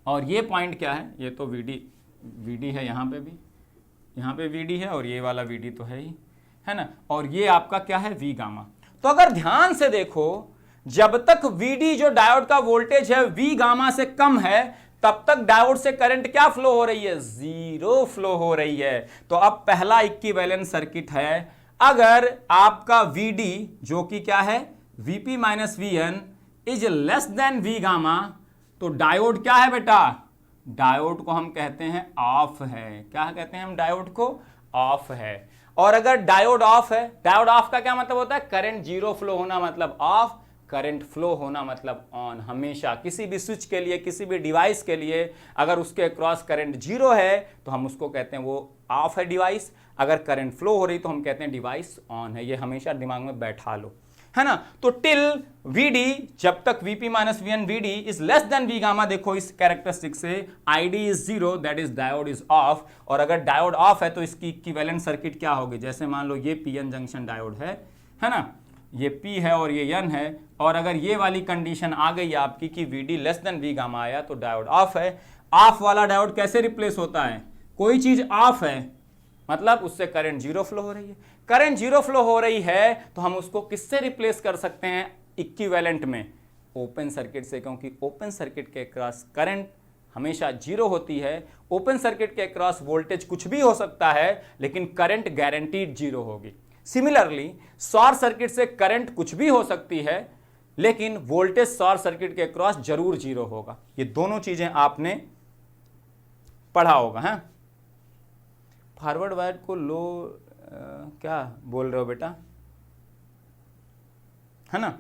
और ये पॉइंट क्या है, ये तो वीडी है, यहाँ पे वीडी है और ये वाला वीडी तो है ही, है ना। और ये आपका क्या है, वी गामा। तो अगर ध्यान से देखो, जब तक वीडी जो डायोड का वोल्टेज है वी गामा से कम है, तब तक डायोड से करंट क्या फ्लो हो रही है, जीरो फ्लो हो रही है। तो अब पहला इक्विवेलेंट सर्किट है, अगर आपका वीडी जो कि क्या है, VP minus VN is less than V gamma, तो डायोड क्या है बेटा, डायोड को हम कहते हैं ऑफ है। क्या कहते हैं हम डायोड को, ऑफ है। और अगर डायोड ऑफ है, डायोड ऑफ का क्या मतलब होता है, करंट जीरो फ्लो होना मतलब ऑफ, करंट फ्लो होना मतलब ऑन। हमेशा किसी भी स्विच के लिए, किसी भी डिवाइस के लिए अगर उसके क्रॉस करंट जीरो है तो हम उसको कहते हैं वो ऑफ है डिवाइस, अगर करंट फ्लो हो रही तो हम कहते हैं डिवाइस ऑन है। ये हमेशा दिमाग में बैठा लो, है ना। तो टिल वीडी, जब तक VP minus VN VD is less than V gamma, देखो इस कैरेक्टरिस्टिक से ID is zero, that is diode is off. और अगर डायोड ऑफ है तो इसकी इक्विवेलेंट सर्किट क्या होगी, जैसे मान लो ये पीएन जंक्शन डायोड है ना, ये P है और ये N है, और अगर ये वाली कंडीशन आ गई आपकी कि VD less than V gamma आया तो डायोड ऑफ है। ऑफ वाला डायोड कैसे रिप्लेस होता है, कोई चीज ऑफ है मतलब उससे करंट जीरो फ्लो हो रही है। करंट जीरो फ्लो हो रही है तो हम उसको किससे रिप्लेस कर सकते हैं इक्विवेलेंट में, ओपन सर्किट से, क्योंकि ओपन सर्किट के क्रॉस करंट हमेशा जीरो होती है। ओपन सर्किट के क्रॉस वोल्टेज कुछ भी हो सकता है लेकिन करंट गारंटीड जीरो होगी। सिमिलरली शॉर्ट सर्किट से करंट कुछ भी हो सकती है लेकिन वोल्टेज शॉर्ट सर्किट के क्रॉस जरूर जीरो होगा। ये दोनों चीजें आपने पढ़ा होगा। है फॉरवर्ड वायर को लो क्या बोल रहे हो बेटा, है ना,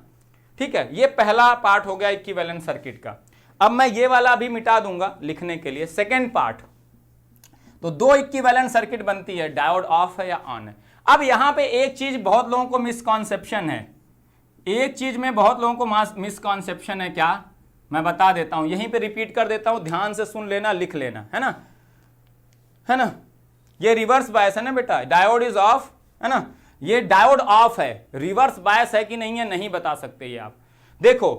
ठीक है। ये पहला पार्ट हो गया इक्विवेलेंट सर्किट का। अब मैं ये वाला भी मिटा दूंगा लिखने के लिए, सेकेंड पार्ट। तो दो इक्विवेलेंट सर्किट बनती है, डायोड ऑफ है या ऑन है। अब यहां पे एक चीज बहुत लोगों को मिसकॉन्सेप्शन है, एक चीज में बहुत लोगों को मिसकॉन्सेप्शन है, क्या मैं बता देता हूं, यहीं पे रिपीट कर देता हूं, ध्यान से सुन लेना, लिख लेना, है ना, है ना। ये रिवर्स बायस है ना बेटा, डायोड इज ऑफ, है ना, ये डायोड ऑफ है, रिवर्स बायस है कि नहीं है नहीं बता सकते ये आप। देखो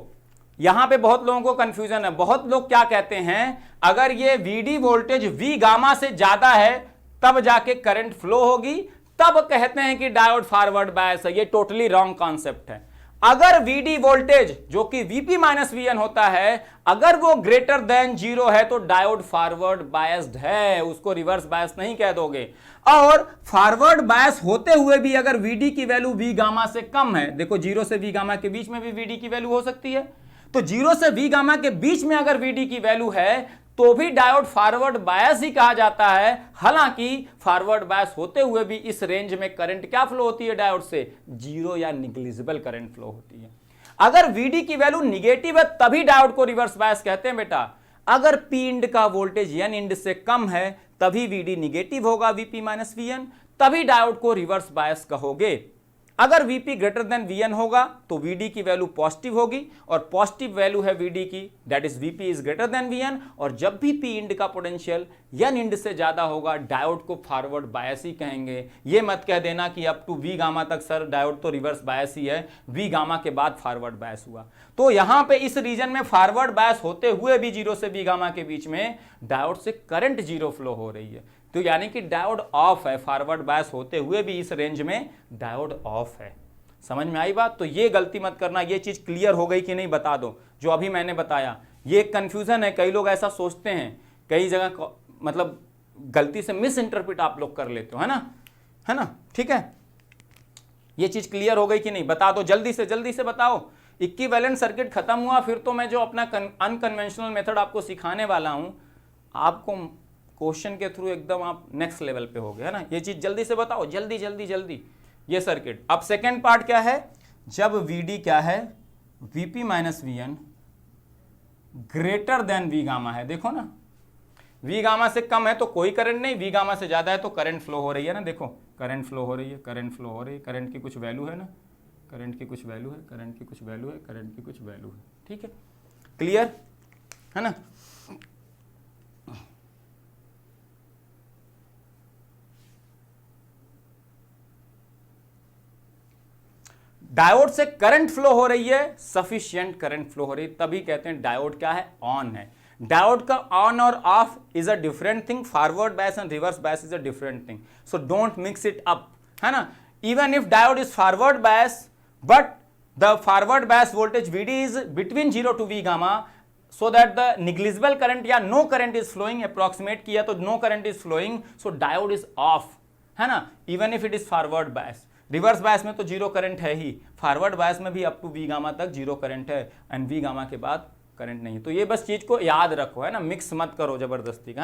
यहां पे बहुत लोगों को कंफ्यूजन है, बहुत लोग क्या कहते हैं, अगर ये वीडी वोल्टेज वी गामा से ज्यादा है तब जाके करंट फ्लो होगी, तब कहते हैं कि डायोड फॉरवर्ड बायस है। ये टोटली रॉन्ग कॉन्सेप्ट है। अगर वीडी वोल्टेज जो कि वीपी माइनस वीएन होता है, अगर वो ग्रेटर देन जीरो है तो डायोड फॉरवर्ड बायस्ड है, उसको रिवर्स बायस नहीं कह दोगे। और फॉरवर्ड बायस होते हुए भी अगर वीडी की वैल्यू वी गामा से कम है, देखो जीरो से वी गामा के बीच में भी वीडी की वैल्यू हो सकती है, तो जीरो से वी गामा के बीच में अगर वीडी की वैल्यू है तो भी डायोड फॉरवर्ड बायस ही कहा जाता है। हालांकि फॉरवर्ड बायस होते हुए भी इस रेंज में करंट क्या फ्लो होती है डायोड से, जीरो या निग्लिजिबल करंट फ्लो होती है। अगर वीडी की वैल्यू निगेटिव है तभी डायोड को रिवर्स बायस कहते हैं बेटा। अगर पी इंड का वोल्टेज एन इंड से कम है तभी वीडी निगेटिव होगा, वीपी माइनस वीएन, तभी डायोड को रिवर्स बायस कहोगे। अगर Vp ग्रेटर देन Vn होगा तो Vd की वैल्यू पॉजिटिव होगी, और पॉजिटिव वैल्यू है Vd की, that is Vp is greater then Vn। और जब भी P इंड का पोटेंशियल N इंड से ज्यादा होगा डायोड को फॉरवर्ड बायस ही कहेंगे। ये मत कह देना कि अप टू V गामा तक सर डायोड तो रिवर्स बायस ही है, V गामा के बाद फॉरवर्ड बायस हुआ। तो यहां पे इस रीजन में फॉरवर्ड बायस होते हुए भी जीरो से V गामा के बीच में डायोड से करंट जीरो फ्लो हो रही है, तो यानी कि डायोड ऑफ है, फॉरवर्ड बायस होते हुए भी इस रेंज में डायोड ऑफ है। समझ में आई बात। तो ये गलती मत करना। ये चीज क्लियर हो गई कि नहीं बता दो, जो अभी मैंने बताया। ये कंफ्यूजन है, कई लोग ऐसा सोचते हैं, कई जगह मतलब गलती से मिस इंटरप्रिट आप लोग कर लेते हो, है ना, ठीक है। ये चीज क्लियर हो गई कि नहीं बता दो, जल्दी से बताओ। इक्विवेलेंट सर्किट खत्म हुआ, फिर तो मैं जो अपना अनकन्वेंशनल मेथड आपको सिखाने वाला हूं, आपको क्वेश्चन के थ्रू एकदम आप नेक्स्ट लेवल पे हो गए, है ना। ये चीज जल्दी से बताओ, जल्दी ये सर्किट। अब सेकेंड पार्ट क्या है, जब Vd क्या है, Vp minus Vn greater than V gamma है। देखो ना, V गामा से कम है तो कोई करंट नहीं, V गामा से ज्यादा है तो करंट फ्लो हो रही है ना। देखो करंट फ्लो हो रही है, करंट की कुछ वैल्यू है ना, करंट की कुछ वैल्यू है, ठीक है, क्लियर है ना। डायोड से करंट फ्लो हो रही है, सफिशिएंट करंट फ्लो हो रही है, तभी कहते हैं डायोड क्या है, ऑन है। डायोड का ऑन और of is a different thing, forward bias and reverse bias is a different thing, so don't mix it up, है ना। Even if diode is forward bias but the forward bias voltage Vd is between 0 to V gamma, so that the negligible current या no current is flowing, approximate किया तो no current is flowing, so diode is off, है ना, even if it is forward bias। Reverse bias में तो zero current है ही, forward bias में भी अप टू वी गामा तक जीरो करंट है एंड वी गामा के बाद करंट नहीं। तो ये बस चीज को याद रखो, है ना, मिक्स मत करो जबरदस्ती का,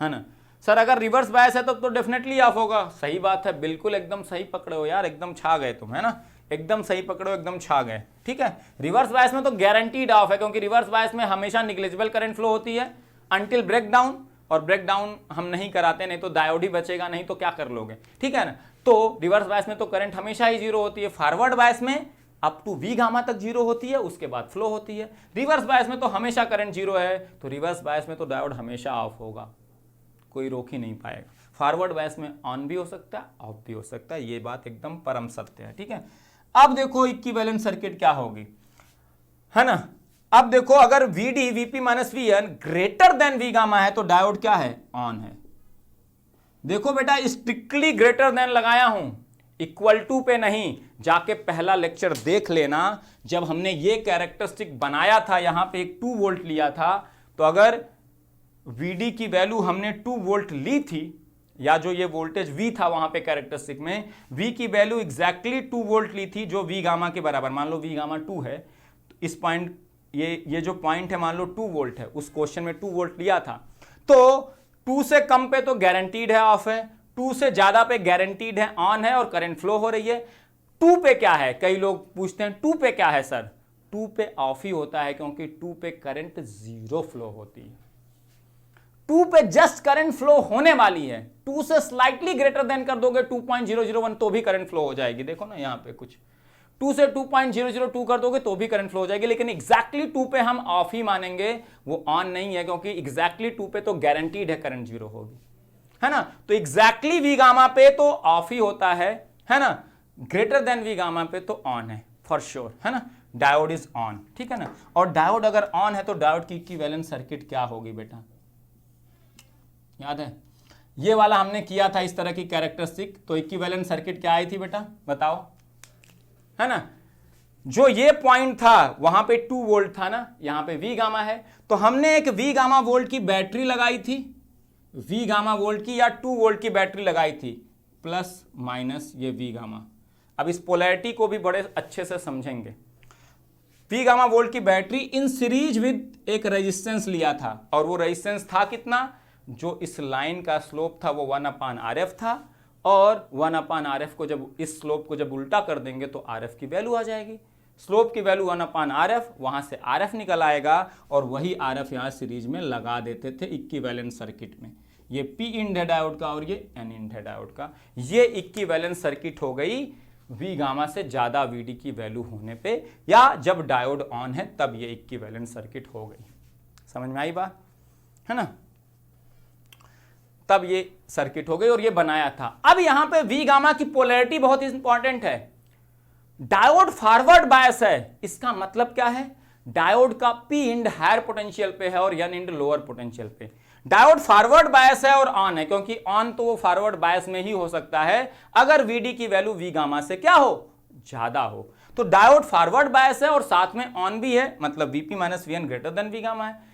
है ना। सर अगर रिवर्स बायस है तो डेफिनेटली ऑफ होगा, सही बात है, बिल्कुल एकदम सही पकड़े हो यार, एकदम छा गए तुम, है ना, एकदम सही पकड़ो, एकदम छा गए, ठीक है। रिवर्स बायस में तो गारंटीड ऑफ है, क्योंकि रिवर्स बायस में हमेशा निग्लिजिबल करंट फ्लो होती है अंटिल ब्रेक डाउन, और ब्रेक डाउन हम नहीं कराते, नहीं तो डायोड ही बचेगा, नहीं तो क्या कर लोगे, ठीक है ना। तो रिवर्स बायस में तो करंट हमेशा ही जीरो होती है, फॉरवर्ड बायस में अप टू वी गामा तक जीरो होती है, उसके बाद फ्लो होती है। रिवर्स बायस में तो हमेशा करंट जीरो है, तो रिवर्स बायस में तो डायोड हमेशा ऑफ होगा, कोई रोक ही नहीं पाएगा। फॉरवर्ड बायस में ऑन भी हो सकता है, ऑफ भी हो सकता है, ये बात एकदम परम सत्य है, ठीक है। अब देखो इक्विवेलेंट सर्किट क्या होगी, है ना। अब देखो अगर Vd Vp minus Vn greater than V gamma है तो डायोड क्या है, ऑन है। देखो बेटा स्ट्रिक्टली ग्रेटर देन लगाया हूं, इक्वल टू पे नहीं, जाके पहला लेक्चर देख लेना, जब हमने ये कैरेक्टरिस्टिक बनाया था, यहां पे एक 2 वोल्ट लिया था, तो अगर Vd की वैल्यू हमने 2 वोल्ट ली थी, या जो ये वोल्टेज V था वहां पे कैरेक्टरिस्टिक में, V की वैल्यू एग्जैक्टली 2 वोल्ट ली थी, जो V गामा के बराबर, मान लो V गामा 2 है, तो इस पॉइंट ये जो पॉइंट है मान लो 2 वोल्ट है, उस क्वेश्चन में 2 वोल्ट लिया था, तो 2 से कम पे तो गारंटीड है ऑफ है, 2 से ज्यादा पे गारंटीड है ऑन है और करंट फ्लो हो रही है। 2 पे क्या है, कई लोग पूछते हैं 2 पे क्या है सर, 2 पे ऑफ ही होता है, क्योंकि 2 पे करंट जीरो फ्लो होती है। 2 पे जस्ट करंट फ्लो होने वाली है, 2 से स्लाइटली ग्रेटर देन कर दोगे 2.001 तो भी करंट फ्लो हो जाएगी, देखो ना यहां पे कुछ 2 से 2.002 कर दोगे तो भी करंट फ्लो हो जाएगी, लेकिन एग्जैक्टली 2 पे हम ऑफ ही मानेंगे, वो ऑन नहीं है, क्योंकि एग्जैक्टली 2 पे तो गारंटीड है करंट जीरो होगी, है ना। तो एग्जैक्टली वी गामा पे तो ऑफ ही होता है ना, ग्रेटर देन वी गामा पे तो ऑन है फॉर श्योर, है ना, डायोड इज ऑन, ठीक है ना। और डायोड अगर ऑन है तो डायोड की इक्विवेलेंट सर्किट क्या होगी बेटा, याद है, ये वाला हमने किया था इस तरह की कैरेक्टरिस्टिक, तो इक्विवेलेंट सर्किट क्या आई थी बेटा बताओ, है ना। जो ये पॉइंट था वहां पे 2 वोल्ट था ना, यहां पे वी गामा है, तो हमने एक वी गामा वोल्ट की बैटरी लगाई थी, वी गामा वोल्ट की या 2 वोल्ट की बैटरी लगाई थी, प्लस माइनस ये वी गामा। अब इस पोलैरिटी को भी बड़े अच्छे से समझेंगे। वी गामा वोल्ट की बैटरी इन सीरीज विद एक रेजिस्टेंस लिया था, और वो रेजिस्टेंस था कितना, जो इस लाइन का स्लोप था वो 1/RF था, और 1/RF को जब इस स्लोप को जब उल्टा कर देंगे तो RF की वैल्यू आ जाएगी, स्लोप की वैल्यू 1/RF, वहां से RF निकल आएगा, और वही RF यहां सीरीज में लगा देते थे इक्विवेलेंट सर्किट में। ये P इंड है डायोड का और ये N इंड है डायोड का, ये इक्विवेलेंट सर्किट हो गई वी गामा से ज्यादा Vd की वैल्यू होने पे, या जब डायोड ऑन है तब ये इक्विवेलेंट सर्किट हो गई। समझ में आई बात, है ना, तब ये सर्किट हो गई और ये बनाया था। अब यहां पे वी गामा की पोलैरिटी बहुत इंपॉर्टेंट है, डायोड फॉरवर्ड बायस है, इसका मतलब क्या है, डायोड का P इंड हायर पोटेंशियल पे है और N इंड लोअर पोटेंशियल पे। डायोड फॉरवर्ड बायस है और ऑन है, क्योंकि ऑन तो वो फॉरवर्ड बायस में ही हो सकता है अगर Vd की वैल्यू वी गामा से क्या हो, ज्यादा हो। तो डायोड फॉरवर्ड बायस है और साथ में ऑन भी है, मतलब Vp minus Vn greater than V gamma है।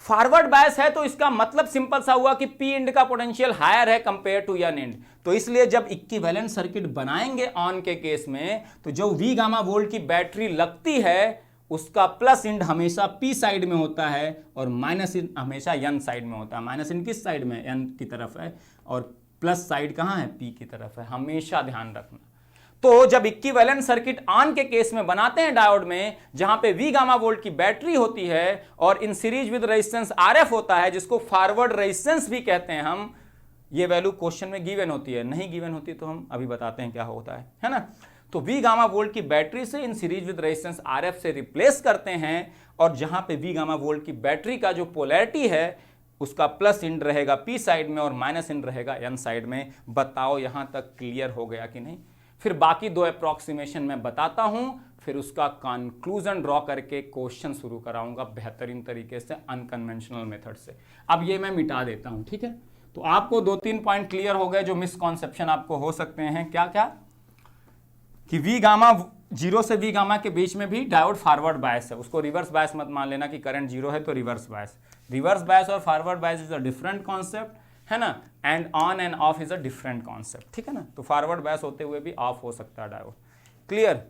फॉरवर्ड बायस है तो इसका मतलब सिंपल सा हुआ कि P इंड का पोटेंशियल हायर है कंपेयर टू N इंड, तो इसलिए जब इक्विवेलेंट सर्किट बनाएंगे ऑन के केस में, तो जो वी गामा वोल्ट की बैटरी लगती है उसका प्लस इंड हमेशा P साइड में होता है और माइनस इंड हमेशा N साइड में होता है। माइनस इंड किस साइड में, N की तरफ है, और प्लस साइड कहां है, P की तरफ है, हमेशा ध्यान रखना। तो जब इक्विवेलेंट सर्किट ऑन के केस में बनाते हैं डायोड में, जहां पे वी गामा वोल्ट की बैटरी होती है और in series with resistance RF होता है, जिसको फॉरवर्ड रेजिस्टेंस भी कहते हैं हम, ये वैल्यू क्वेश्चन में गिवन होती है, नहीं गिवन होती तो हम अभी बताते हैं क्या होता है ना। तो वी गामा वोल्ट की बैटरी से in series with resistance RF से रिप्लेस करते हैं, और जहां पे वी गामा वोल्ट की बैटरी का जो पोलैरिटी है उसका प्लस इंड रहेगा P साइड में और माइनस इंड रहेगा N साइड में। बताओ यहां तक क्लियर हो गया कि नहीं। फिर बाकी 2 अप्रॉक्सीमेशन मैं बताता हूं, फिर उसका कंक्लूजन ड्रॉ करके क्वेश्चन शुरू कराऊंगा बेहतरीन तरीके से अनकन्वेंशनल मेथड से। अब ये मैं मिटा देता हूं, ठीक है। तो आपको 2-3 पॉइंट क्लियर हो गए जो मिसकॉन्सेप्शन आपको हो सकते हैं। क्या क्या? कि वी गामा 0 से वी गामा के बीच में भी डायोड फॉरवर्ड बायस है, उसको रिवर्स बायस मत मान लेना कि करंट 0 है तो रिवर्स बायस। रिवर्स बायस और forward bias is a different concept, है ना। And on end of is a different concept, ठीक है ना। तो फॉरवर्ड बायस होते हुए भी ऑफ हो सकता है डायोड। क्लियर?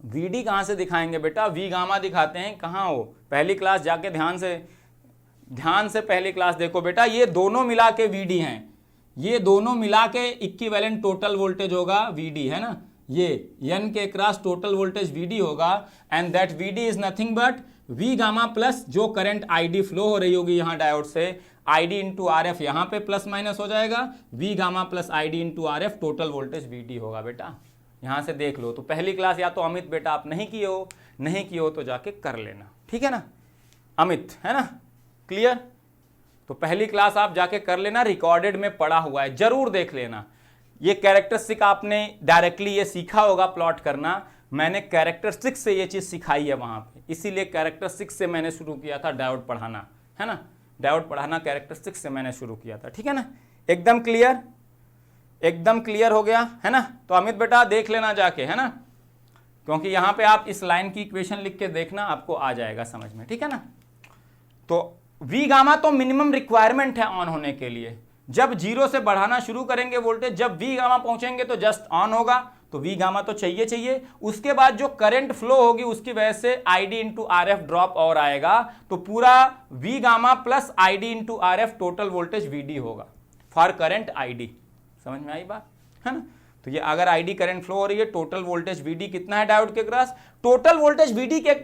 वीडी कहां से दिखाएंगे बेटा? वी गामा दिखाते हैं। कहां हो? पहली क्लास जाके ध्यान से पहली क्लास देखो बेटा। ये दोनों मिला के वीडी हैं, ये दोनों मिला के इक्विवेलेंट टोटल वोल्टेज होगा वीडी, है ना। ये एन के क्रॉस टोटल वोल्टेज वीडी होगा and that VD is nothing but V gamma plus जो करंट आईडी फ्लो हो रही होगी यहाँ डायोड से, आईडी इंटू आर एफ, यहाँ पे प्लस माइनस हो जाएगा, V gamma plus ID into R F, total voltage VD होगा बेटा। यहाँ से देख लो। तो पहली क्लास या तो अमित बेटा आप नहीं किए हो तो जाके कर लेना, ठीक है ना अमित, है ना। क्लियर? तो पहली क्लास आप जाके कर लेना, रिकॉर्डेड में पड़ा हुआ है, जरूर देख लेना। ये कैरेक्टरिस्टिक आपने डायरेक्टली ये सीखा होगा प्लॉट करना, मैंने कैरेक्टरिस्टिक से ये चीज सिखाई है वहां पे, इसीलिए कैरेक्टरिस्टिक से मैंने शुरू किया था डायोड पढ़ाना, है ना। डायोड पढ़ाना कैरेक्टरिस्टिक से मैंने शुरू किया था, ठीक है ना। एकदम क्लियर? एकदम क्लियर हो गया, है ना। तो अमित बेटा देख लेना जाके, है ना, क्योंकि यहां पे आप इस लाइन की इक्वेशन लिख के देखना, आपको आ जाएगा समझ में, ठीक है ना। तो वी गामा तो मिनिमम रिक्वायरमेंट है ऑन होने के लिए। जब 0 से बढ़ाना शुरू करेंगे वोल्टेज, जब वी गामा पहुंचेंगे तो जस्ट ऑन होगा, तो वी गामा तो चाहिए। उसके बाद जो करंट फ्लो होगी उसकी वजह से ID into R F drop और आएगा, तो पूरा V gamma plus ID into R F total voltage VD होगा फॉर करंट आईडी। समझ में आई बात, है ना। तो ये अगर आईडी करंट फ्लो हो रही है, टोटल वोल्टेज वीडी कितना है डायोड के क्रॉस, टोटल वोल्टेज वीडी के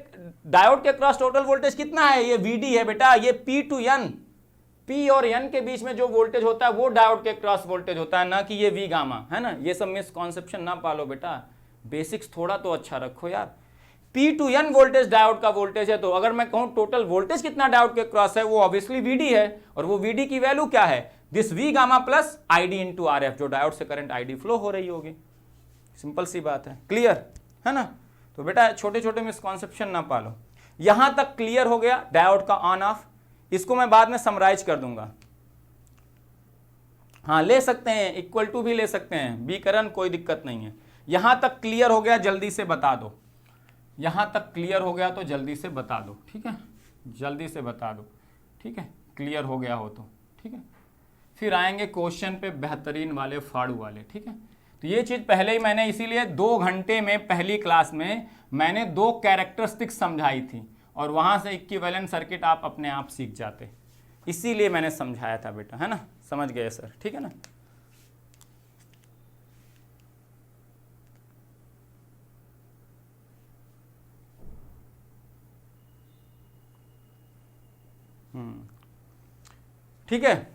डायोड के क्रॉस टोटल वोल्टेज कितना है, ये वीडी है बेटा। ये पी टू एन, पी और एन के बीच में जो वोल्टेज होता है वो डायोड के क्रॉस वोल्टेज होता है, ना कि ये वी गामा, है ना। ये सब मिसकॉन्सेप्शन ना पालो बेटा, बेसिक्स थोड़ा तो अच्छा रखो यार। P to N voltage diode का वोल्टेज है, तो अगर मैं कहूं टोटल वोल्टेज कितना डायोड के क्रॉस है, वो ऑब्वियसली वीडी है, और वो वीडी की वैल्यू क्या है, this V gamma plus ID into R F, जो डायोड से करंट आईडी फ्लो हो रही होगी। सिंपल सी बात है। क्लियर है ना। तो बेटा छोटे छोटे मिसकॉन्सेप्शन ना पालो। यहां तक क्लियर हो गया डायोड का ऑन ऑफ। इसको मैं बाद में समराइज कर दूंगा। हाँ ले सकते हैं, इक्वल टू भी ले सकते हैं, बी करन कोई दिक्कत नहीं है। यहां तक क्लियर हो गया, जल्दी से बता दो। यहां तक क्लियर हो गया तो जल्दी से बता दो, ठीक है, जल्दी से बता दो, ठीक है, क्लियर हो गया हो तो, ठीक है। फिर आएंगे क्वेश्चन पे बेहतरीन वाले, फाड़ू वाले, ठीक है। तो ये चीज पहले ही मैंने, इसीलिए 2 घंटे में पहली क्लास में मैंने 2 कैरेक्टरिस्टिक्स समझाई थी, और वहां से इक्विवेलेंट सर्किट आप अपने आप सीख जाते, इसीलिए मैंने समझाया था बेटा, है ना। समझ गए सर, ठीक है ना। ठीक है,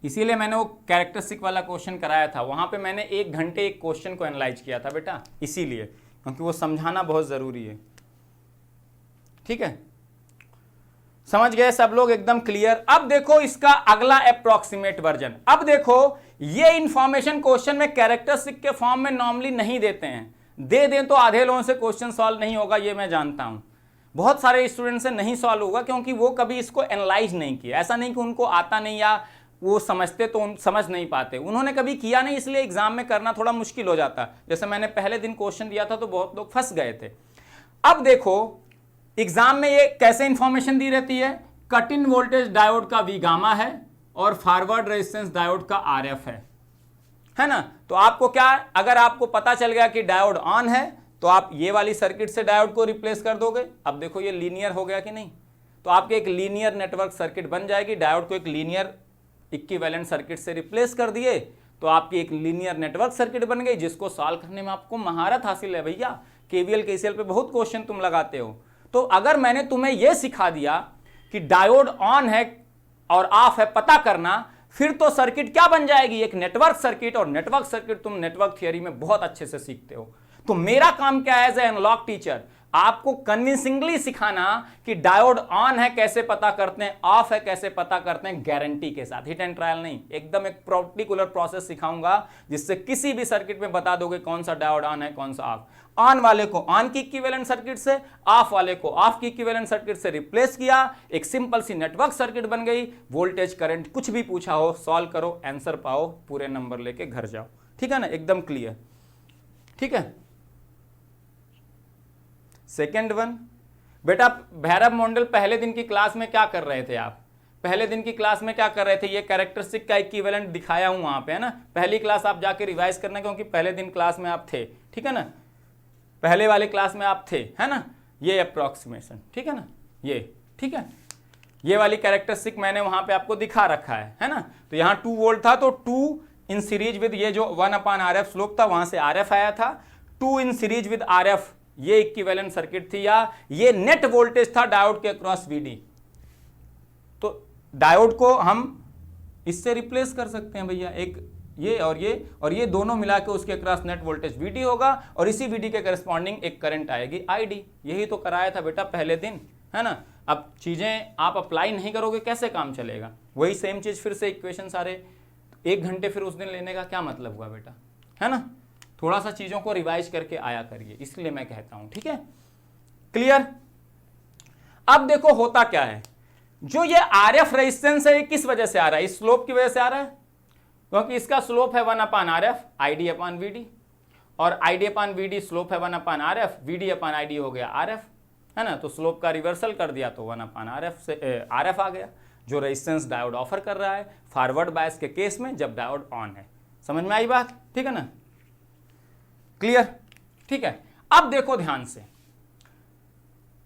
इसीलिए मैंने वो कैरेक्टरिस्टिक वाला क्वेश्चन कराया था। वहां पे मैंने 1 घंटे एक क्वेश्चन को एनालाइज किया था बेटा, इसीलिए, क्योंकि वो समझाना बहुत जरूरी है, ठीक है। समझ गए सब लोग, एकदम क्लियर। अब देखो इसका अगला अप्रॉक्सीमेट वर्जन। अब देखो ये इंफॉर्मेशन क्वेश्चन में कैरेक्टरिस्टिक के फॉर्म में नॉर्मली नहीं देते हैं, दे दें तो आधे लोगों से क्वेश्चन सॉल्व नहीं होगा, ये मैं जानता हूं। बहुत सारे स्टूडेंट से नहीं सॉल्व होगा क्योंकि वो कभी इसको एनालाइज नहीं किया। ऐसा नहीं कि उनको आता नहीं या वो समझते तो समझ नहीं पाते, उन्होंने कभी किया नहीं, इसलिए एग्जाम में करना थोड़ा मुश्किल हो जाता। जैसे मैंने पहले दिन क्वेश्चन दिया था तो बहुत लोग फंस गए थे। अब देखो एग्जाम में ये कैसे इंफॉर्मेशन दी रहती है, कट इन वोल्टेज डायोड का वी गामा है और फॉरवर्ड रेजिस्टेंस डायोड का आर एफ है ना। तो आपको क्या, अगर आपको पता चल गया कि डायोड ऑन है तो आप ये वाली सर्किट से डायोड को रिप्लेस कर दोगे। अब देखो ये लीनियर हो गया कि नहीं, तो आपके एक लीनियर नेटवर्क सर्किट बन जाएगी। डायोड को एक लीनियर इक्विवेलेंट सर्किट से रिप्लेस कर दिए तो आपकी एक लीनियर नेटवर्क सर्किट बन गई, जिसको सॉल्व करने में आपको महारत हासिल है भैया। केवीएल केसीएल पे बहुत क्वेश्चन तुम लगाते हो। तो अगर मैंने तुम्हें यह सिखा दिया कि डायोड ऑन है और ऑफ है पता करना, फिर तो सर्किट क्या बन जाएगी, एक नेटवर्क सर्किट। और नेटवर्क सर्किट तुम नेटवर्क थियरी में बहुत अच्छे से सीखते हो। तो मेरा काम क्या है एज ए एनालॉग टीचर, आपको कन्विंसिंगली सिखाना कि डायोड ऑन है कैसे पता करते हैं, ऑफ है कैसे पता करते हैं, गारंटी के साथ, हिट एंड ट्रायल नहीं, एकदम एक पर्टिकुलर प्रोसेस सिखाऊंगा जिससे किसी भी सर्किट में बता दोगे कौन सा डायोड ऑन है कौन सा ऑफ। ऑन वाले को ऑन की इक्विवेलेंट सर्किट से, ऑफ वाले को ऑफ की इक्विवेलेंट सर्किट से रिप्लेस किया, एक सिंपल सी नेटवर्क सर्किट बन गई। वोल्टेज करंट कुछ भी पूछा हो सॉल्व करो, आंसर पाओ, पूरे नंबर लेके घर जाओ। ठीक है ना, एकदम क्लियर। ठीक है, सेकेंड वन, बेटा भैरव मंडल पहले दिन की क्लास में क्या कर रहे थे आप? पहले दिन की क्लास में क्या कर रहे थे? ये कैरेक्टरिस्टिक का इक्विवेलेंट दिखाया हूं वहां पे, है ना। पहली क्लास आप जाके रिवाइज करना क्योंकि पहले दिन क्लास में आप थे। ठीक है ना, पहले वाले क्लास में आप थे, है ना। ये अप्रोक्सीमेशन, ठीक है ना, ये ठीक है, ये वाली कैरेक्टरिस्टिक मैंने वहां पे आपको दिखा रखा है ना। तो यहाँ 2 वोल्ट था तो 2 इन सीरीज विद ये जो 1/RF स्लोप था वहां से RF आया था, 2 इन सीरीज विद RF ये इक्विवेलेंट सर्किट थी, या ये नेट वोल्टेज था डायोड के अक्रॉस VD। तो डायोड को हम इससे रिप्लेस कर सकते हैं भैया, एक ये और ये दोनों मिला के उसके अक्रॉस नेट वोल्टेज VD होगा और इसी VD के करस्पॉन्डिंग एक करंट आएगी ID। यही तो कराया था बेटा पहले दिन, है ना। अब चीजें आप अप्लाई नहीं करोगे कैसे काम चलेगा? वही सेम चीज फिर से इक्वेशन सारे 1 घंटे फिर उस दिन लेने का क्या मतलब हुआ बेटा, है ना। थोड़ा सा चीजों को रिवाइज करके आया करिए, इसलिए मैं कहता हूं। ठीक है, क्लियर। अब देखो होता क्या है, जो ये RF रेजिस्टेंस है ये किस वजह से आ रहा है? इस स्लोप की वजह से आ रहा है, क्योंकि इसका स्लोप है 1/RF ID/VD, और ID/VD स्लोप है 1/RF, VD/ID हो गया RF, है ना। तो स्लोप का रिवर्सल कर दिया तो 1/RF से RF आ गया, जो रेजिस्टेंस डायोड ऑफर कर रहा है फॉरवर्ड बायस के केस में जब डायोड ऑन है। समझ में आई बात? ठीक है ना, क्लियर। ठीक है, अब देखो ध्यान से,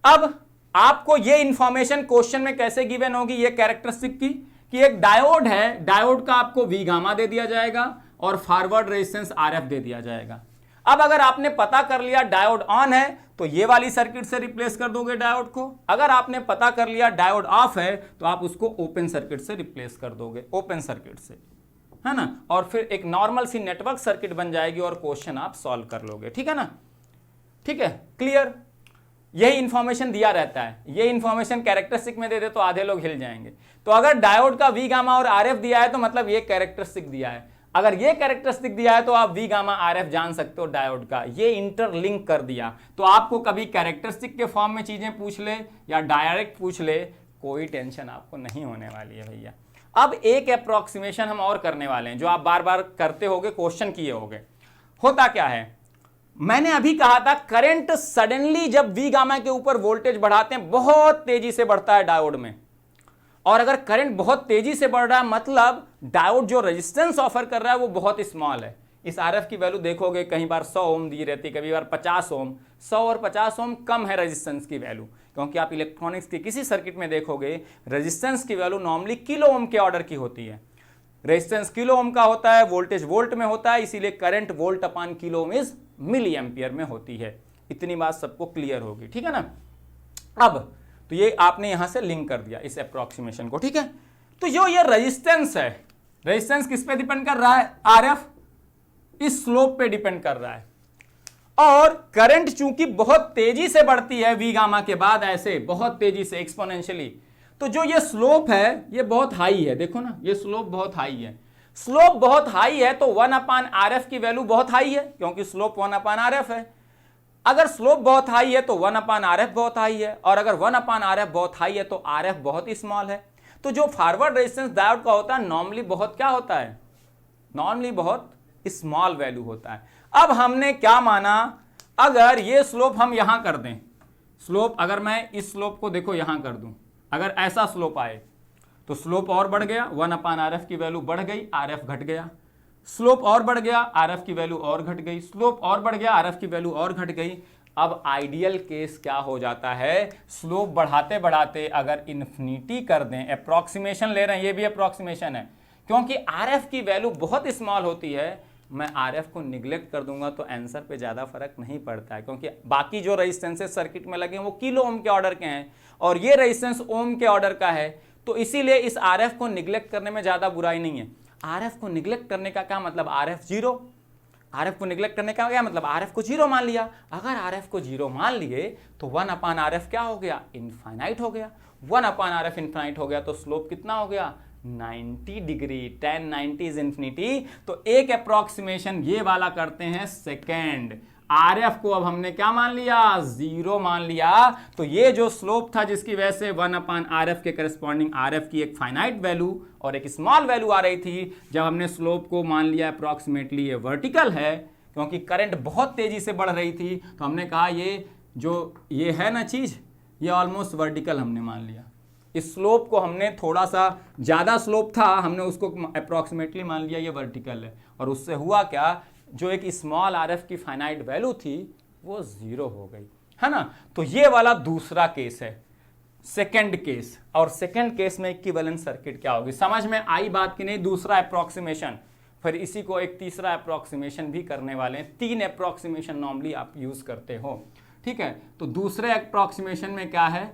अब आपको ये इंफॉर्मेशन क्वेश्चन में कैसे गिवन होगी, ये कैरेक्टरिस्टिक की, कि एक डायोड है, डायोड का आपको V गामा दे दिया जाएगा और फॉरवर्ड रेजिस्टेंस RF दे दिया जाएगा। अब अगर आपने पता कर लिया डायोड ऑन है तो ये वाली सर्किट से रिप्लेस कर दोगे डायोड को, अगर आपने पता कर लिया डायोड ऑफ है तो आप उसको ओपन सर्किट से रिप्लेस कर दोगे, ओपन सर्किट से, है ना। और फिर एक नॉर्मल सी नेटवर्क सर्किट बन जाएगी और क्वेश्चन आप सॉल्व कर लोगे। ठीक है ना, ठीक है, क्लियर। यही इंफॉर्मेशन दिया रहता है, ये इंफॉर्मेशन कैरेक्टरिस्टिक में दे दे तो आधे लोग हिल जाएंगे। तो अगर डायोड का V गामा और RF दिया है तो मतलब ये कैरेक्टरिस्टिक दिया है, अगर ये कैरेक्टरिस्टिक दिया है तो आप V गामा RF जान सकते हो डायोड का, ये इंटरलिंक कर दिया। तो आपको कभी कैरेक्टरिस्टिक के फॉर्म में चीजें पूछ ले या डायरेक्ट पूछ ले, कोई टेंशन आपको नहीं होने वाली है भैया। अब एक अप्रोक्सीमेशन हम और करने वाले हैं जो आप बार बार करते होगे, क्वेश्चन किए होगे। होता क्या है, मैंने अभी कहा था करंट सडनली जब V गामा के ऊपर वोल्टेज बढ़ाते हैं बहुत तेजी से बढ़ता है डायोड में, और अगर करंट बहुत तेजी से बढ़ रहा है मतलब डायोड जो रेजिस्टेंस ऑफर कर रहा है वो बहुत स्मॉल है। इस RF की वैल्यू देखोगे कई बार 100 ओम दी रहती है, कभी बार 50 ओम। 100 और 50 ओम कम है रेजिस्टेंस की वैल्यू, क्योंकि आप इलेक्ट्रॉनिक्स के किसी सर्किट में देखोगे रेजिस्टेंस की वैल्यू नॉर्मली किलो ओम के ऑर्डर की होती है। रेजिस्टेंस किलो ओम का होता है, वोल्टेज वोल्ट में होता है, इसीलिए current volt upon kilo ohm is milliampere में होती है। इतनी बात सबको क्लियर होगी, ठीक है ना। अब तो ये आपने यहां से लिंक कर दिया इस अप्रोक्सीमेशन को, ठीक है। तो जो ये रेजिस्टेंस है, रेजिस्टेंस किस पे डिपेंड कर रहा है? RF इस स्लोप पे डिपेंड कर रहा है, और करंट चूंकि बहुत तेजी से बढ़ती है V गामा के बाद, ऐसे बहुत तेजी से एक्सपोनेंशियली, तो जो ये स्लोप है ये बहुत हाई है। देखो ना, ये स्लोप बहुत हाई है। स्लोप बहुत हाई है तो 1/RF की वैल्यू बहुत हाई है, क्योंकि स्लोप 1/RF है। अगर स्लोप बहुत हाई है तो 1/RF बहुत हाई है, और अगर 1/RF बहुत हाई है तो RF बहुत स्मॉल है। तो जो फॉरवर्ड रेजिस्टेंस डायोड का होता है नॉर्मली बहुत क्या होता है? नॉर्मली बहुत स्मॉल वैल्यू होता है। अब हमने क्या माना, अगर ये स्लोप हम यहां कर दें, स्लोप अगर मैं इस स्लोप को देखो यहां कर दूं, अगर ऐसा स्लोप आए तो स्लोप और बढ़ गया, 1/RF की वैल्यू बढ़ गई, RF घट गया। स्लोप और बढ़ गया, RF की वैल्यू और घट गई। स्लोप और बढ़ गया, RF की वैल्यू और घट गई। अब आइडियल केस क्या हो जाता है, स्लोप बढ़ाते बढ़ाते अगर इन्फिनिटी कर दें, अप्रोक्सीमेशन ले रहे हैं, ये भी अप्रोक्सीमेशन है, क्योंकि RF की वैल्यू बहुत स्मॉल होती है, मैं RF को निगलेक्ट कर दूंगा तो आंसर पे ज़्यादा फर्क नहीं पड़ता है, क्योंकि बाकी जो रेजिस्टेंसेस सर्किट में लगे हैं वो किलो ओम के ऑर्डर के हैं और ये रेजिस्टेंस ओम के ऑर्डर का है। तो इसीलिए इस RF को निगलेक्ट करने में ज़्यादा बुराई नहीं है। RF को निगलेक्ट करने का क्या मतलब? RF 0, RF को निगलेक्ट करने का क्या मतलब, RF को 0 मान लिया। अगर RF को 0 मान लिए तो 1/RF क्या हो गया, इनफाइनाइट हो गया। 1/RF इनफाइनाइट हो गया तो स्लोप कितना हो गया, 90 डिग्री। tan 90 is infinity. तो एक अप्रोक्सीमेशन ये वाला करते हैं सेकेंड। RF को अब हमने क्या मान लिया, 0 मान लिया। तो ये जो स्लोप था जिसकी वजह से 1/RF के करस्पॉन्डिंग RF की एक फाइनाइट वैल्यू और एक स्मॉल वैल्यू आ रही थी, जब हमने स्लोप को मान लिया अप्रोक्सीमेटली ये वर्टिकल है, क्योंकि करंट बहुत तेजी से बढ़ रही थी, तो हमने कहा ये जो ये है ना चीज, ये ऑलमोस्ट वर्टिकल हमने मान लिया। इस स्लोप को हमने थोड़ा सा ज़्यादा स्लोप था, हमने उसको अप्रोक्सीमेटली मान लिया ये वर्टिकल है। और उससे हुआ क्या, जो एक स्मॉल RF की फाइनाइट वैल्यू थी वो 0 हो गई, है ना। तो ये वाला दूसरा केस है, सेकंड केस। और सेकंड केस में इक्विवेलेंट सर्किट क्या होगी, समझ में आई बात कि नहीं। दूसरा अप्रोक्सीमेशन, फिर इसी को एक तीसरा अप्रोक्सीमेशन भी करने वाले हैं। 3 अप्रोक्सीमेशन नॉर्मली आप यूज करते हो, ठीक है। तो दूसरे अप्रोक्सीमेशन में क्या है,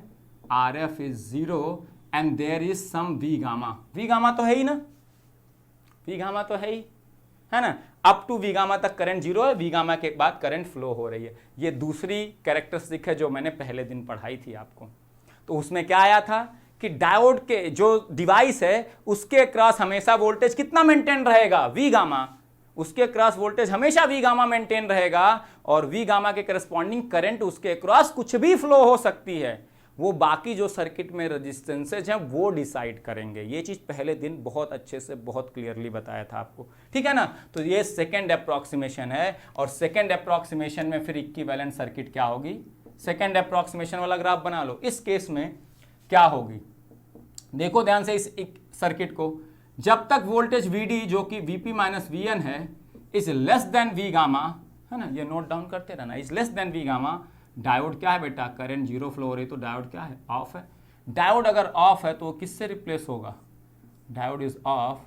RF is 0 and there is some V gamma. V gamma तो है ही ना, V गामा तो है ही, है ना। अप टू V गामा तक करंट 0 है, V गामा के बाद करंट फ्लो हो रही है। ये दूसरी कैरेक्टरिस्टिक है जो मैंने पहले दिन पढ़ाई थी आपको। तो उसमें क्या आया था कि डायोड के जो डिवाइस है उसके क्रॉस हमेशा वोल्टेज कितना मेंटेन रहेगा, V गामा। उसके क्रॉस वोल्टेज हमेशा V गामा मेंटेन रहेगा और V गामा के करस्पॉन्डिंग करंट उसके क्रॉस कुछ भी फ्लो हो सकती है। वो बाकी जो सर्किट में रेजिस्टेंसेज हैं वो डिसाइड करेंगे। ये चीज पहले दिन बहुत अच्छे से बहुत क्लियरली बताया था आपको, ठीक है ना। तो ये सेकंड अप्रोक्सीमेशन है। और सेकंड अप्रोक्सीमेशन में फिर इक्विवेलेंट सर्किट क्या होगी, सेकंड अप्रोक्सीमेशन वाला ग्राफ बना लो। इस केस में क्या होगी, देखो ध्यान से इस सर्किट को। जब तक वोल्टेज VD जो कि VP - VN है is less then V gamma, है ना, ये नोट डाउन करते रहना, is less then V gamma, diode क्या है बेटा, करंट 0 फ्लो हो रही, तो डायोड क्या है, ऑफ है। डायोड अगर ऑफ है तो किससे रिप्लेस होगा, डायोड इज ऑफ,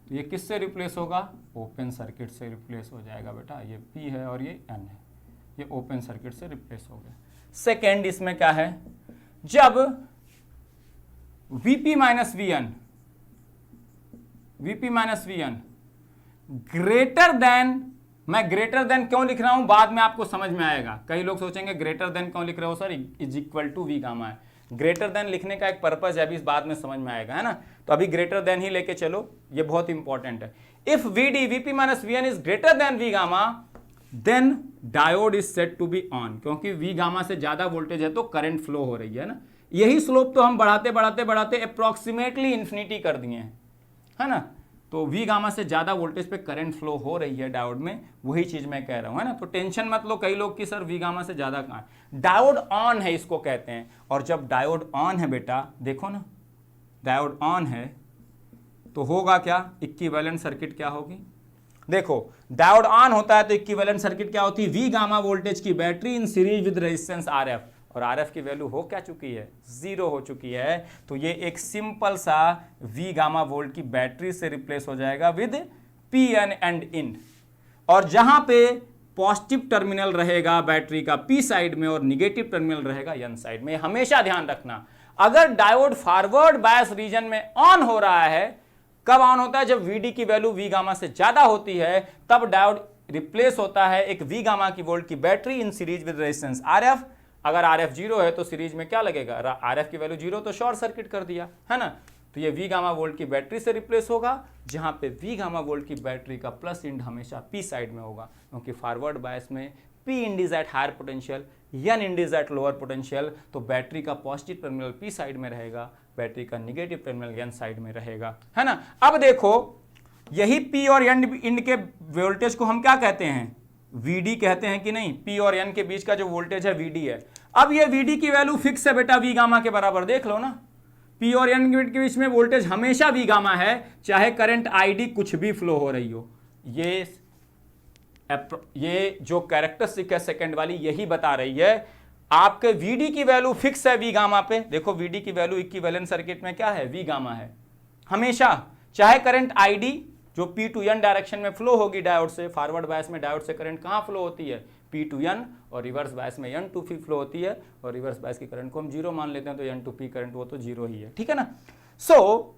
तो ये किससे रिप्लेस होगा, ओपन सर्किट से रिप्लेस हो जाएगा बेटा। ये P है और ये N है, ये ओपन सर्किट से रिप्लेस हो गया। सेकेंड इसमें क्या है, जब VP - VN ग्रेटर देन, मैं ग्रेटर देन क्यों लिख रहा हूं बाद में आपको समझ में आएगा। कई लोग सोचेंगे ग्रेटर देन क्यों लिख रहे हो sir, is equal to V gamma है। ग्रेटर देन लिखने का एक पर्पज है, अभी इस बाद में समझ में आएगा, है ना। तो अभी ग्रेटर देन ही लेके चलो, ये बहुत इंपॉर्टेंट है। If VP - VN is greater than V gamma then diode is set to be on, क्योंकि V गामा से ज्यादा वोल्टेज है तो करंट फ्लो हो रही है ना। यही स्लोप तो हम बढ़ाते बढ़ाते बढ़ाते अप्रोक्सीमेटली इंफिनिटी कर दिए हैं, है ना। तो V गामा से ज्यादा वोल्टेज पे करंट फ्लो हो रही है डायोड में, वही चीज मैं कह रहा हूं, है ना। तो टेंशन मत लो कई लोग कि सर V गामा से ज्यादा कहां, डायोड ऑन है इसको कहते हैं। और जब डायोड ऑन है बेटा, देखो ना, डायोड ऑन है तो होगा क्या, इक्विवेलेंट सर्किट क्या होगी, देखो डायोड ऑन होता है तो इक्विवेलेंट सर्किट क्या होती है, V गामा वोल्टेज की battery in series with resistance RF, और RF की वैल्यू हो क्या चुकी है, 0 हो चुकी है। तो ये एक सिंपल सा V गामा वोल्ट की बैटरी से रिप्लेस हो जाएगा विद PN एंड इन। और जहां पे पॉजिटिव टर्मिनल रहेगा बैटरी का P साइड में और निगेटिव टर्मिनल रहेगा N साइड में। हमेशा ध्यान रखना, अगर डायोड फॉरवर्ड बायस रीजन में ऑन हो रहा है, कब ऑन होता है, जब VD की वैल्यू V गामा से ज्यादा होती है, तब डायोड रिप्लेस होता है एक V गामा की वोल्ट की battery in series with resistance RF। अगर RF 0 है तो सीरीज में क्या लगेगा, RF की वैल्यू 0 तो शॉर्ट सर्किट कर दिया, है ना। तो ये V गामा वोल्ट की बैटरी से रिप्लेस होगा, जहां पे V गामा वोल्ट की बैटरी का प्लस इंड हमेशा P साइड में होगा, क्योंकि फॉरवर्ड बायस में P end is at higher potential, N end is at lower potential. तो बैटरी का पॉजिटिव टर्मिनल P साइड में रहेगा, बैटरी का निगेटिव टर्मिनल N साइड में रहेगा, है ना। अब देखो यही P और N इंड के वोल्टेज को हम क्या कहते हैं, VD कहते हैं कि नहीं। P और N के बीच का जो वोल्टेज है VD है। अब ये VD की वैल्यू फिक्स है बेटा V गामा के बराबर, देख लो ना। P और N के बीच में वोल्टेज हमेशा V गामा है, चाहे करंट ID कुछ भी फ्लो हो रही हो। ये जो कैरेक्टरिस्टिक है सेकंड वाली, यही बता रही है आपके VD की वैल्यू फिक्स है V गामा पे। देखो VD की वैल्यू इक्विवेलेंट सर्किट में क्या है, V गामा है हमेशा, चाहे करंट ID जो P टू N डायरेक्शन में फ्लो होगी डायोड से। फॉरवर्ड बायस में डायोड से करंट कहां फ्लो होती है, P टू N, और रिवर्स बायस में N टू P फ्लो होती है। और रिवर्स बायस की करंट को हम 0 मान लेते हैं, तो N टू P करंट वो तो 0 ही है, ठीक है ना। सो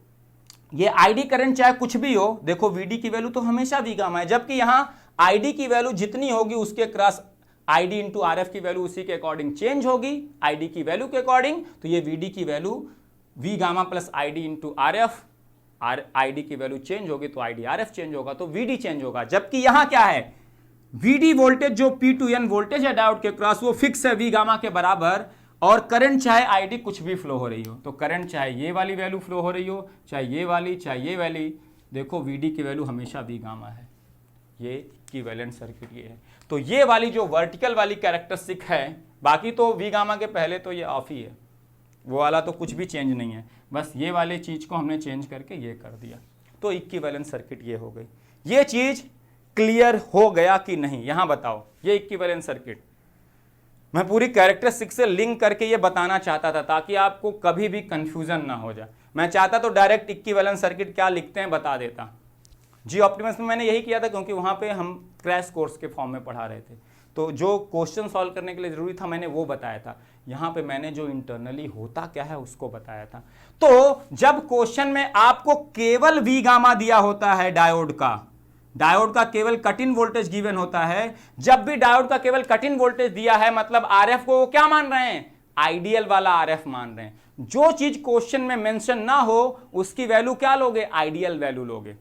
ये ID करंट चाहे कुछ भी हो, देखो VD की वैल्यू तो हमेशा V गामा है, जबकि यहां आईडी की वैल्यू जितनी होगी उसके क्रॉस आईडी इंटू आरएफ की वैल्यू उसी के अकॉर्डिंग चेंज होगी, आईडी की वैल्यू के अकॉर्डिंग। तो ये वीडी की value V gamma plus ID into RF, ID की वैल्यू चेंज होगी तो आईडी आरएफ चेंज होगा, तो वीडी चेंज होगा। जबकि यहां क्या है, वीडी वोल्टेज जो P2N वोल्टेज है डायोड के क्रॉस वो फिक्स है वी गामा के बराबर, और करंट चाहे आईडी कुछ भी फ्लो हो रही हो, तो करंट चाहे ये वाली वैल्यू फ्लो हो रही हो, चाहे ये वाली, चाहे ये वाली, देखो वीडी की वैल्यू हमेशा वी गामा है। ये इक्विवेलेंट सर्किट ये है। तो ये वाली जो वर्टिकल वाली कैरेक्टरिस्टिक है, बाकी तो वी गामा के पहले तो ये ऑफ ही है, वो वाला तो कुछ भी चेंज नहीं है, बस ये वाली चीज को हमने चेंज करके ये कर दिया। तो इक्विवेलेंट सर्किट ये हो गई। ये चीज क्लियर हो गया कि नहीं, यहां बताओ। ये इक्विवेलेंट सर्किट मैं पूरी कैरेक्टरिस्टिक से लिंक करके ये बताना चाहता था ताकि आपको कभी भी कंफ्यूजन ना हो जाए। मैं चाहता तो डायरेक्ट इक्विवेलेंट सर्किट क्या लिखते हैं बता देता। जी ऑप्टिमस में मैंने यही किया था क्योंकि वहां पे हम क्रैश कोर्स के फॉर्म में पढ़ा रहे थे, तो जो क्वेश्चन सॉल्व करने के लिए जरूरी था मैंने वो बताया था। यहाँ पे मैंने जो इंटरनली होता क्या है उसको बताया था। तो जब क्वेश्चन में आपको केवल वी गामा दिया होता है डायोड का केवल कट इन वोल्टेज गिवन होता है, जब भी डायोड का केवल कट इन वोल्टेज दिया है मतलब आरएफ को क्या मान रहे हैं, आइडियल वाला आरएफ मान रहे हैं। जो चीज क्वेश्चन में मेंशन ना हो उसकी वैल्यू क्या लोगे, आइडियल वैल्यू लोगे।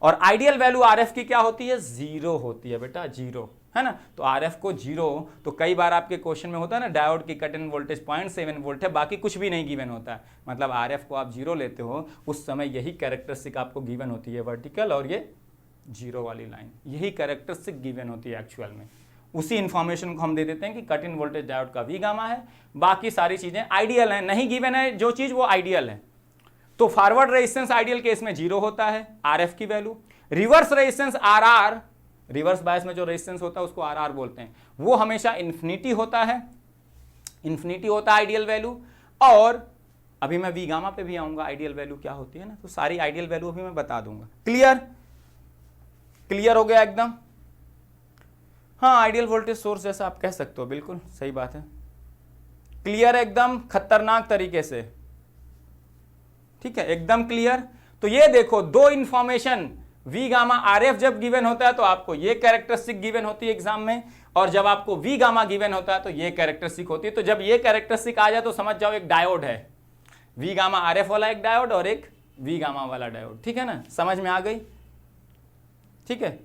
और आइडियल वैल्यू आरएफ की क्या होती है, जीरो होती है बेटा, जीरो है ना। तो आरएफ को जीरो, तो कई बार आपके क्वेश्चन में होता है ना डायोड की कट इन वोल्टेज 0.7 वोल्ट है, बाकी कुछ भी नहीं गिवन होता है, मतलब आरएफ को आप जीरो लेते हो, उस समय यही कैरेक्टरिस्टिक आपको गिवन होती है, वर्टिकल और ये जीरो वाली लाइन, यही कैरेक्टरिस्टिक गिवन होती है एक्चुअल में। उसी इंफॉर्मेशन को हम दे देते हैं कि कट इन वोल्टेज डायोड का वी गामा है, बाकी सारी चीजें आइडियल हैं, नहीं गिवन है जो चीज वो आइडियल है। तो फॉरवर्ड रेजिस्टेंस आइडियल केस में जीरो होता है आरएफ की value, reverse resistance RR, reverse bias में जो रेजिस्टेंस होता है उसको आरआर बोलते हैं, वो हमेशा इन्फिनिटी होता है, इन्फिनिटी होता है आइडियल वैल्यू। और अभी मैं वी गामा पे भी आऊंगा आइडियल वैल्यू क्या होती है ना, तो सारी आइडियल वैल्यू अभी मैं बता दूंगा। क्लियर हो गया एकदम। हाँ आइडियल वोल्टेज सोर्स जैसा आप कह सकते हो, बिल्कुल सही बात है, क्लियर एकदम खतरनाक तरीके से, ठीक है एकदम क्लियर। तो ये देखो दो इंफॉर्मेशन, वी गामा आरएफ जब गिवन होता है तो आपको ये कैरेक्टरिस्टिक गिवन होती है एग्जाम में, और जब आपको वी गामा गिवन होता है तो ये कैरेक्टरिस्टिक होती है। तो जब ये कैरेक्टरिस्टिक आ जाए तो समझ जाओ एक डायोड है, वी गामा आरएफ वाला एक डायोड और एक वी गामा वाला डायोड, ठीक है ना, समझ में आ गई, ठीक है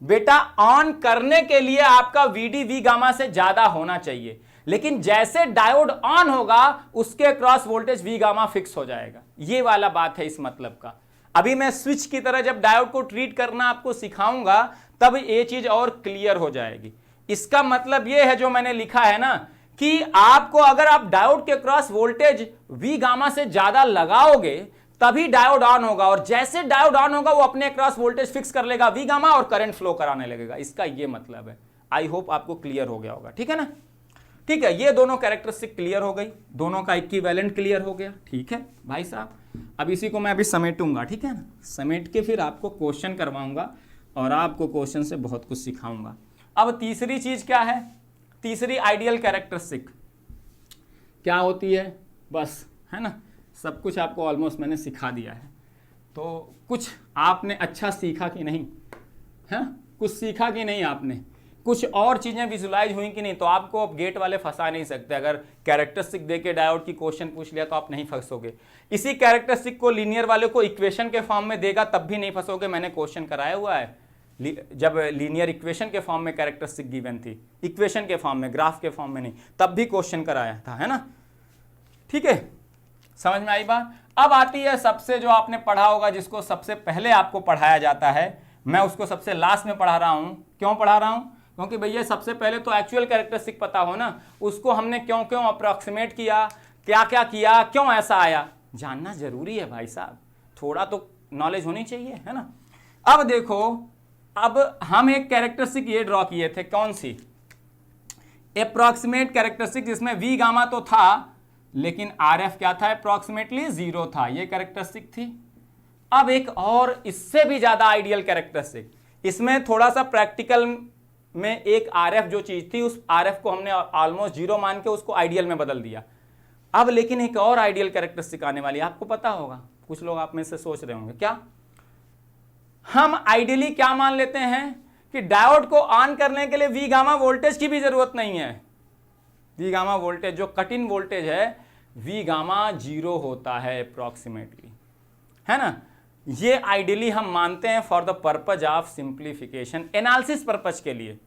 बेटा। ऑन करने के लिए आपका वीडी वी गामा से ज्यादा होना चाहिए, लेकिन जैसे डायोड ऑन होगा उसके cross voltage V gamma fix हो जाएगा, ये वाला बात है इस मतलब का। अभी मैं स्विच की तरह जब डायोड को ट्रीट करना आपको सिखाऊंगा तब ये चीज और क्लियर हो जाएगी। इसका मतलब ये है जो मैंने लिखा है ना कि आपको अगर आप डायोड के क्रॉस वोल्टेज वी गामा से ज्यादा लगाओगे तभी डायोड ऑन होगा, और जैसे डायोड ऑन होगा वो अपने क्रॉस वोल्टेज फिक्स कर लेगा वी गामा और करंट फ्लो कराने लगेगा, इसका ये मतलब है। आई होप आपको क्लियर हो गया होगा, ठीक है ना, ठीक है। ये दोनों कैरेक्टरिस्टिक क्लियर हो गई, दोनों का इक्विवेलेंट क्लियर हो गया, ठीक है भाई साहब। अब इसी को मैं अभी समेटूंगा, ठीक है ना, समेट के फिर आपको क्वेश्चन करवाऊंगा और आपको क्वेश्चन से बहुत कुछ सिखाऊंगा। अब तीसरी चीज क्या है, तीसरी आइडियल कैरेक्टरिस्टिक क्या होती है, बस है ना, सब कुछ आपको ऑलमोस्ट मैंने सिखा दिया है। तो कुछ आपने अच्छा सीखा कि नहीं, है कुछ सीखा कि नहीं, आपने कुछ और चीजें विजुलाइज हुई कि नहीं। तो आपको अब गेट वाले फंसा नहीं सकते, अगर कैरेक्टरिस्टिक देके डायोड की क्वेश्चन पूछ लिया तो आप नहीं फंसोगे। इसी कैरेक्टरिस्टिक को लीनियर वाले को इक्वेशन के फॉर्म में देगा तब भी नहीं फंसोगे, मैंने क्वेश्चन कराया हुआ है। जब लीनियर इक्वेशन के फॉर्म में कैरेक्टरिस्टिक गिवन थी, इक्वेशन के फॉर्म में, ग्राफ के फॉर्म में नहीं, तब भी क्वेश्चन कराया था, है ना, ठीक है, समझ में आई बात। अब आती है सबसे जो आपने पढ़ा होगा, जिसको सबसे पहले आपको पढ़ाया जाता है, मैं उसको सबसे लास्ट में पढ़ा रहा हूं। क्यों पढ़ा रहा हूं, क्योंकि भैया सबसे पहले तो एक्चुअल कैरेक्टरिस्टिक पता हो ना, उसको हमने क्यों क्यों अप्रॉक्सीमेट किया, क्या क्या किया, क्यों ऐसा आया, जानना जरूरी है भाई साहब, थोड़ा तो नॉलेज होनी चाहिए, है ना। अब देखो, अब हम एक कैरेक्टरिस्टिक ये ड्रॉ किए थे, कौन सी, अप्रॉक्सीमेट कैरेक्टरिस्टिक, जिसमें वी गामा तो था लेकिन आरएफ क्या था, अप्रॉक्सीमेटली जीरो था, ये कैरेक्टरिस्टिक थी। अब एक और इससे भी ज्यादा आइडियल कैरेक्टरिस्टिक, इसमें थोड़ा सा प्रैक्टिकल में एक आरएफ जो चीज थी उस आरएफ को हमने ऑलमोस्ट जीरो मान के उसको आइडियल में बदल दिया। अब लेकिन एक और आइडियल कैरेक्टरिस्टिक आने वाली है, आपको पता होगा, कुछ लोग आप में से सोच रहे होंगे क्या, हम आइडियली क्या मान लेते हैं कि डायोड को ऑन करने के लिए वी गामा वोल्टेज की भी जरूरत नहीं है। वी गामा वोल्टेज जो कट इन वोल्टेज है वी गामा 0 होता है अप्रोक्सीमेटली, है ना। ये आइडियली हम मानते हैं for the purpose of simplification, analysis purpose के लिए।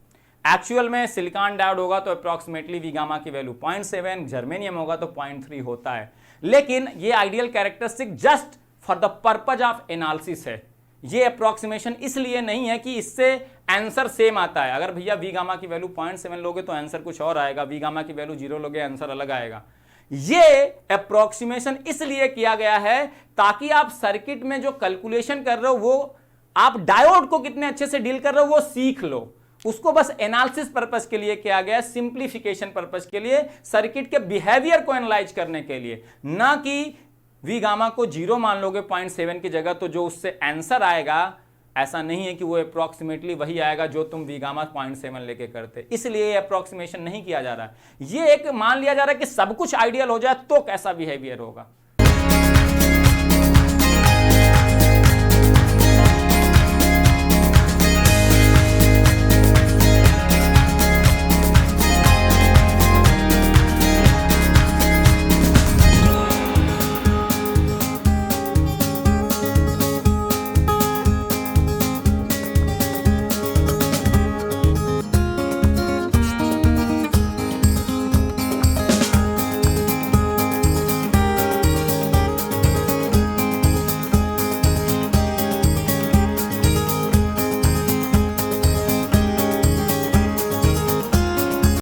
एक्चुअल में सिलिकॉन डायोड होगा तो अप्रोक्सीमेटली वी गामा की वैल्यू 0.7, जर्मेनियम होगा तो 0.3 होता है, लेकिन ये ideal characteristic just for the purpose of analysis है। ये अप्रोक्सीमेशन इसलिए नहीं है कि इससे आंसर सेम आता है। अगर भैया वी गामा की वैल्यू 0.7 लोगे तो आंसर कुछ और आएगा, वी गामा की वैल्यू 0 लोगे आंसर अलग आएगा। ये अप्रोक्सीमेशन इसलिए किया गया है ताकि आप सर्किट में जो कैलकुलेशन कर रहे हो वो आप डायोड को कितने अच्छे से डील कर रहे हो वो सीख लो। उसको बस एनालिसिस पर्पस के लिए किया गया, सिंप्लीफिकेशन पर्पस के लिए, सर्किट के बिहेवियर को एनालाइज करने के लिए, ना कि वी गामा को 0 मान लोगे 0.7 की जगह तो जो उससे आंसर आएगा ऐसा नहीं है कि वो अप्रोक्सीमेटली वही आएगा जो तुम वी गामा 0.7 लेके करते। इसलिए अप्रोक्सीमेशन नहीं किया जा रहा है। ये एक मान लिया जा रहा है कि सब कुछ आइडियल हो जाए तो कैसा बिहेवियर होगा।